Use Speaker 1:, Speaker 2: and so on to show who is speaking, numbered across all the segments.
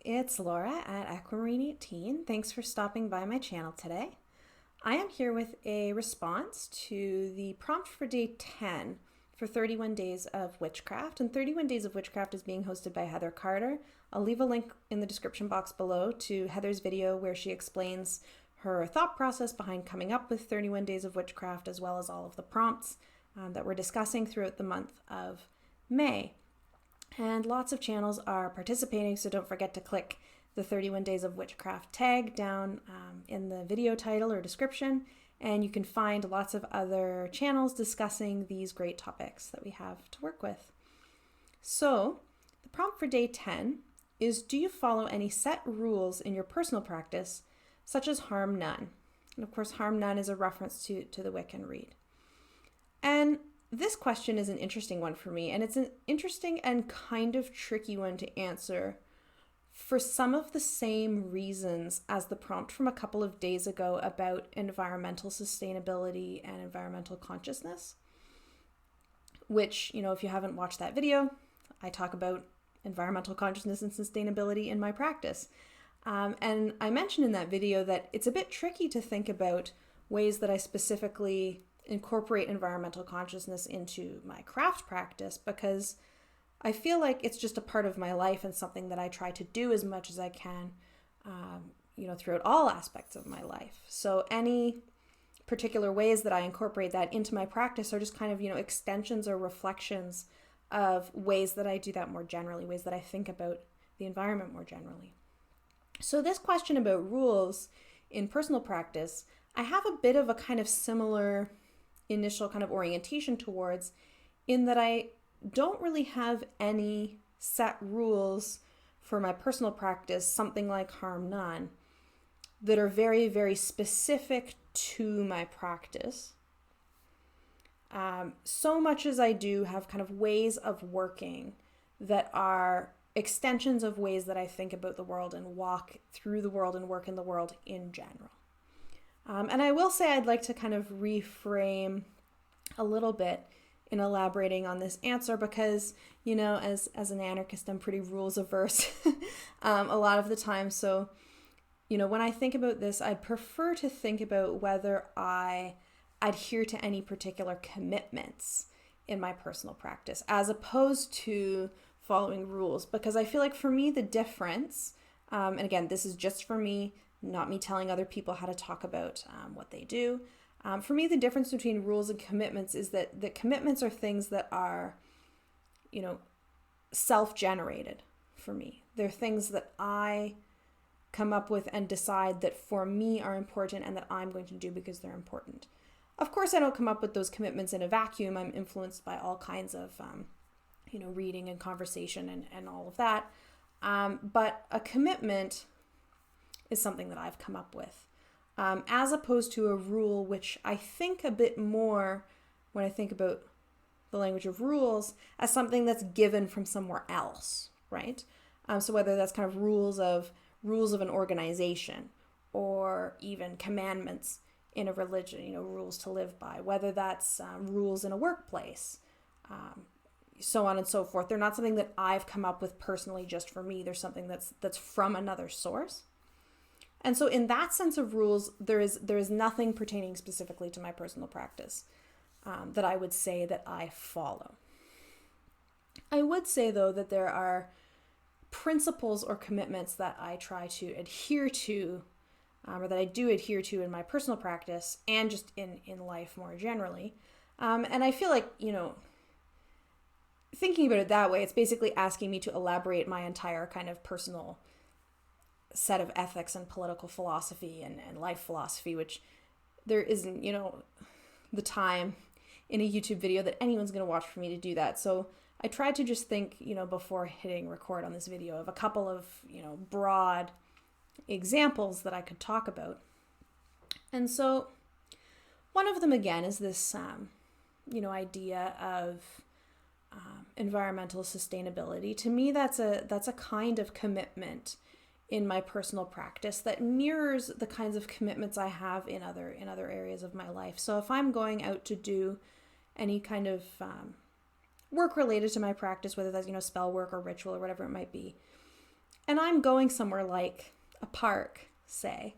Speaker 1: it's Laura at Aquamarine18. Thanks for stopping by my channel today. I am here with a response to the prompt for day 10 for 31 Days of Witchcraft. And 31 Days of Witchcraft is being hosted by Heather Carter. I'll leave a link in the description box below to Heather's video where she explains her thought process behind coming up with 31 Days of Witchcraft, as well as all of the prompts that we're discussing throughout the month of May. And lots of channels are participating, so don't forget to click the 31 Days of Witchcraft tag down in the video title or description, and you can find lots of other channels discussing these great topics that we have to work with. So, the prompt for day 10 is, do you follow any set rules in your personal practice, such as harm none? And of course, harm none is a reference to the Wiccan Rede. And this question is an interesting one for me, and it's an interesting and kind of tricky one to answer for some of the same reasons as the prompt from a couple of days ago about environmental sustainability and environmental consciousness, which, if you haven't watched that video, I talk about environmental consciousness and sustainability in my practice. And I mentioned in that video that it's a bit tricky to think about ways that I specifically incorporate environmental consciousness into my craft practice, because I feel like it's just a part of my life and something that I try to do as much as I can, throughout all aspects of my life. So any particular ways that I incorporate that into my practice are just kind of, extensions or reflections of ways that I do that more generally, ways that I think about the environment more generally. So this question about rules in personal practice, I have a bit of a kind of similar initial kind of orientation towards, in that I don't really have any set rules for my personal practice, something like harm none, that are very, very specific to my practice. So much as I do have kind of ways of working that are extensions of ways that I think about the world and walk through the world and work in the world in general. And I will say I'd like to kind of reframe a little bit in elaborating on this answer because, as an anarchist, I'm pretty rules averse a lot of the time. So, when I think about this, I'd prefer to think about whether I adhere to any particular commitments in my personal practice as opposed to following rules, because I feel like for me, the difference, and again, this is just for me, not me telling other people how to talk about what they do. For me, the difference between rules and commitments is that the commitments are things that are, self-generated for me. They're things that I come up with and decide that for me are important and that I'm going to do because they're important. Of course, I don't come up with those commitments in a vacuum. I'm influenced by all kinds of, reading and conversation and all of that. But a commitment is something that I've come up with, as opposed to a rule, which I think a bit more when I think about the language of rules as something that's given from somewhere else, right? So whether that's kind of rules of an organization or even commandments in a religion, rules to live by, whether that's rules in a workplace, so on and so forth. They're not something that I've come up with personally just for me. There's something that's from another source. And so in that sense of rules, there is nothing pertaining specifically to my personal practice that I would say that I follow. I would say, though, that there are principles or commitments that I try to adhere to, or that I do adhere to in my personal practice and just in life more generally. And I feel like, thinking about it that way, it's basically asking me to elaborate my entire kind of personal set of ethics and political philosophy and life philosophy, which there isn't, the time in a YouTube video that anyone's going to watch for me to do that. So I tried to just think, before hitting record on this video, of a couple of, broad examples that I could talk about. And so one of them, again, is this, idea of environmental sustainability. To me, that's a kind of commitment in my personal practice that mirrors the kinds of commitments I have in other areas of my life. So if I'm going out to do any kind of work related to my practice, whether that's, spell work or ritual or whatever it might be, and I'm going somewhere like a park, say,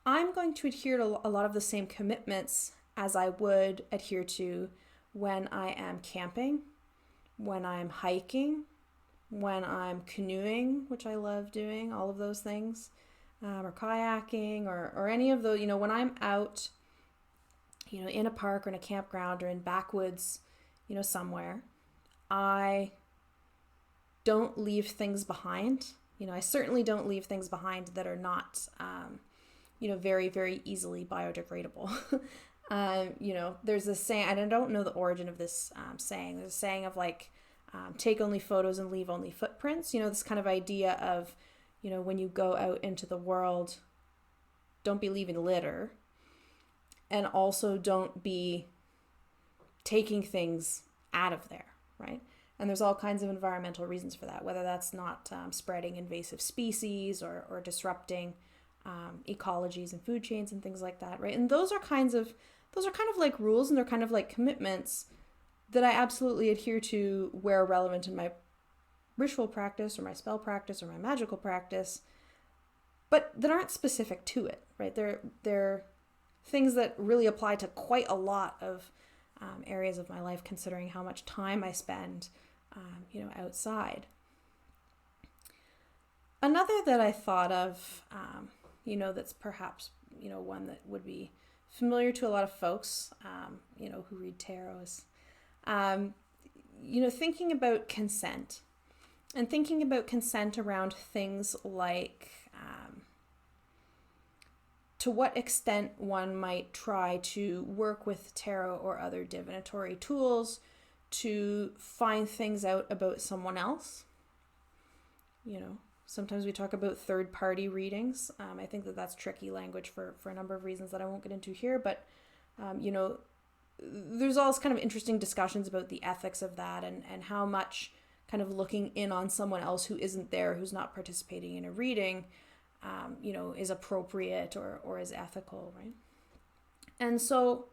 Speaker 1: I'm going to adhere to a lot of the same commitments as I would adhere to when I am camping, when I'm hiking, when I'm canoeing, which I love doing, all of those things, or kayaking, or any of those, when I'm out, in a park or in a campground or in backwoods, somewhere, I don't leave things behind. I certainly don't leave things behind that are not, very, very easily biodegradable. There's this saying, and I don't know the origin of this saying. There's a saying of like, take only photos and leave only footprints. This kind of idea of, when you go out into the world, don't be leaving litter, and also don't be taking things out of there, right? And there's all kinds of environmental reasons for that, whether that's not spreading invasive species or disrupting ecologies and food chains and things like that, right? And those are kind of like rules, and they're kind of like commitments that I absolutely adhere to where relevant in my ritual practice or my spell practice or my magical practice, but that aren't specific to it, right? They're things that really apply to quite a lot of areas of my life, considering how much time I spend, outside. Another that I thought of, that's perhaps, one that would be familiar to a lot of folks, who read tarot is, thinking about consent, and thinking about consent around things like to what extent one might try to work with tarot or other divinatory tools to find things out about someone else. Sometimes we talk about third-party readings. I think that that's tricky language for a number of reasons that I won't get into here, but, there's all this kind of interesting discussions about the ethics of that and how much kind of looking in on someone else who isn't there, who's not participating in a reading, is appropriate or is ethical, right? And so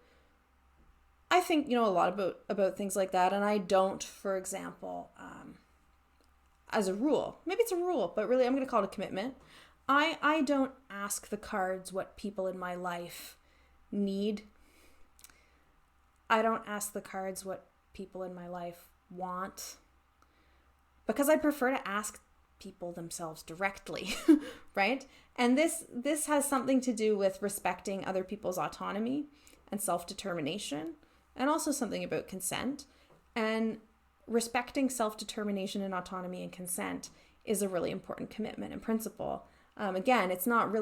Speaker 1: I think, a lot about things like that, and I don't, for example, as a rule, maybe it's a rule, but really I'm going to call it a commitment. I don't ask the cards what people in my life need. I don't ask the cards what people in my life want, because I prefer to ask people themselves directly, right? And this has something to do with respecting other people's autonomy and self-determination, and also something about consent. And respecting self-determination and autonomy and consent is a really important commitment and principle. Again, it's not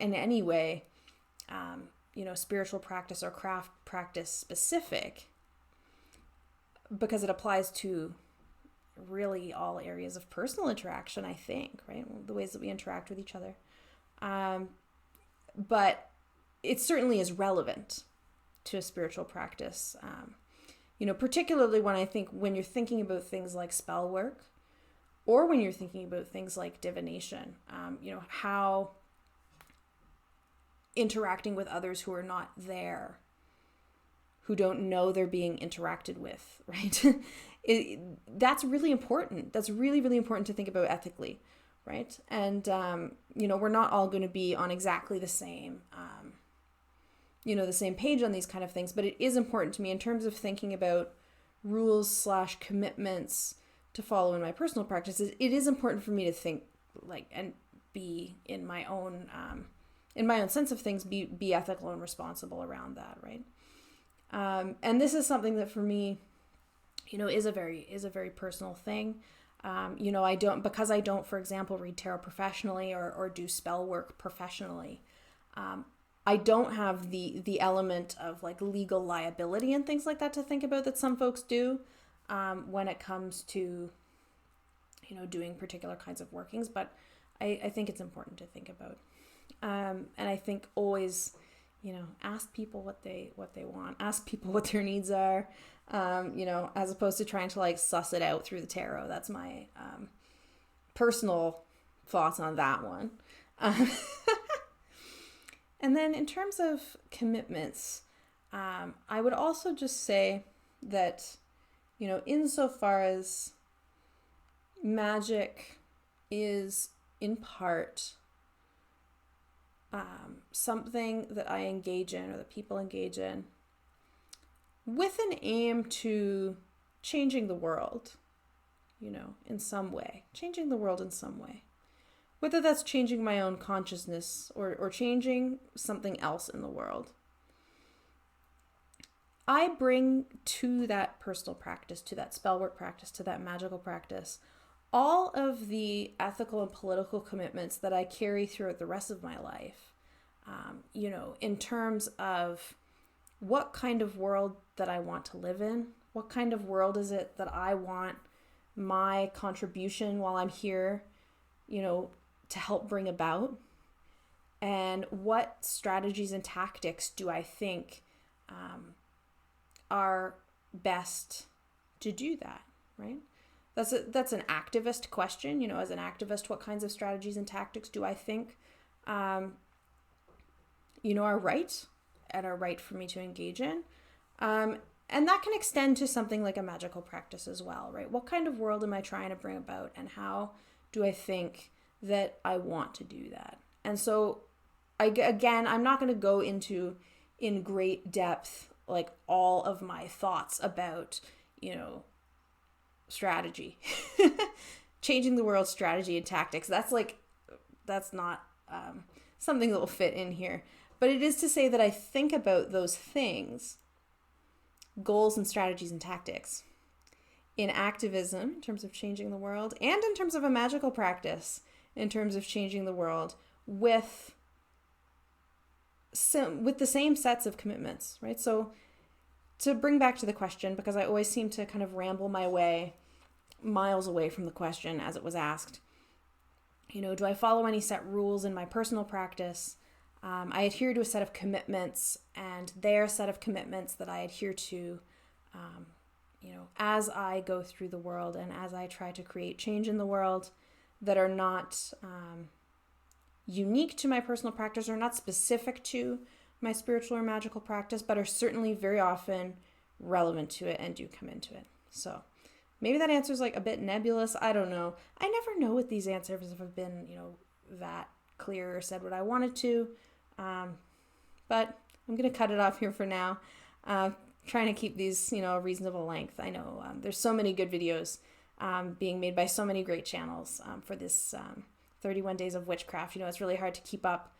Speaker 1: in any way, spiritual practice or craft practice specific, because it applies to really all areas of personal interaction, I think, right? The ways that we interact with each other. But it certainly is relevant to a spiritual practice. Particularly when you're thinking about things like spell work, or when you're thinking about things like divination, how interacting with others who are not there, who don't know they're being interacted with, right? That's really important. That's really, really important to think about ethically, right? And, we're not all going to be on exactly the same, the same page on these kind of things, but it is important to me in terms of thinking about rules/commitments to follow in my personal practices. It is important for me to think and be in my own sense of things, be ethical and responsible around that, right? And this is something that for me, is a very personal thing. I don't, for example, read tarot professionally or do spell work professionally. I don't have the element of like legal liability and things like that to think about that some folks do when it comes to, doing particular kinds of workings. But I think it's important to think about. And I think always, ask people what they want, ask people what their needs are, as opposed to trying to like suss it out through the tarot. That's my personal thoughts on that one. And then in terms of commitments, I would also just say that, insofar as magic is in part something that I engage in, or that people engage in, with an aim to changing the world, in some way, changing the world in some way. Whether that's changing my own consciousness or changing something else in the world. I bring to that personal practice, to that spell work practice, to that magical practice, all of the ethical and political commitments that I carry throughout the rest of my life. In terms of what kind of world that I want to live in, what kind of world is it that I want my contribution while I'm here, to help bring about, and what strategies and tactics do I think are best to do that, right? That's an activist question. As an activist, what kinds of strategies and tactics do I think are right and are right for me to engage in? And that can extend to something like a magical practice as well, right? What kind of world am I trying to bring about, and how do I think that I want to do that? And so, I'm not going to go into in great depth like all of my thoughts about, strategy, changing the world strategy and tactics. That's not something that will fit in here. But it is to say that I think about those things, goals and strategies and tactics, in activism, in terms of changing the world, and in terms of a magical practice, in terms of changing the world, with the same sets of commitments, right? So to bring back to the question, because I always seem to kind of ramble my way miles away from the question as it was asked, do I follow any set rules in my personal practice? I adhere to a set of commitments, and they're a set of commitments that I adhere to, as I go through the world and as I try to create change in the world, that are not unique to my personal practice, or not specific to my spiritual or magical practice, but are certainly very often relevant to it and do come into it. So maybe that answer's like a bit nebulous. I don't know. I never know with these answers if I've been, that clear or said what I wanted to. But I'm going to cut it off here for now. Trying to keep these, a reasonable length. I know there's so many good videos being made by so many great channels for this 31 Days of Witchcraft. It's really hard to keep up,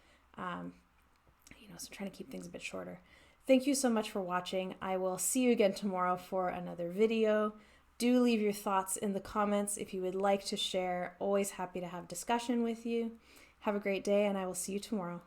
Speaker 1: so trying to keep things a bit shorter. Thank you so much for watching. I will see you again tomorrow for another video. Do leave your thoughts in the comments if you would like to share. Always happy to have discussion with you. Have a great day, and I will see you tomorrow.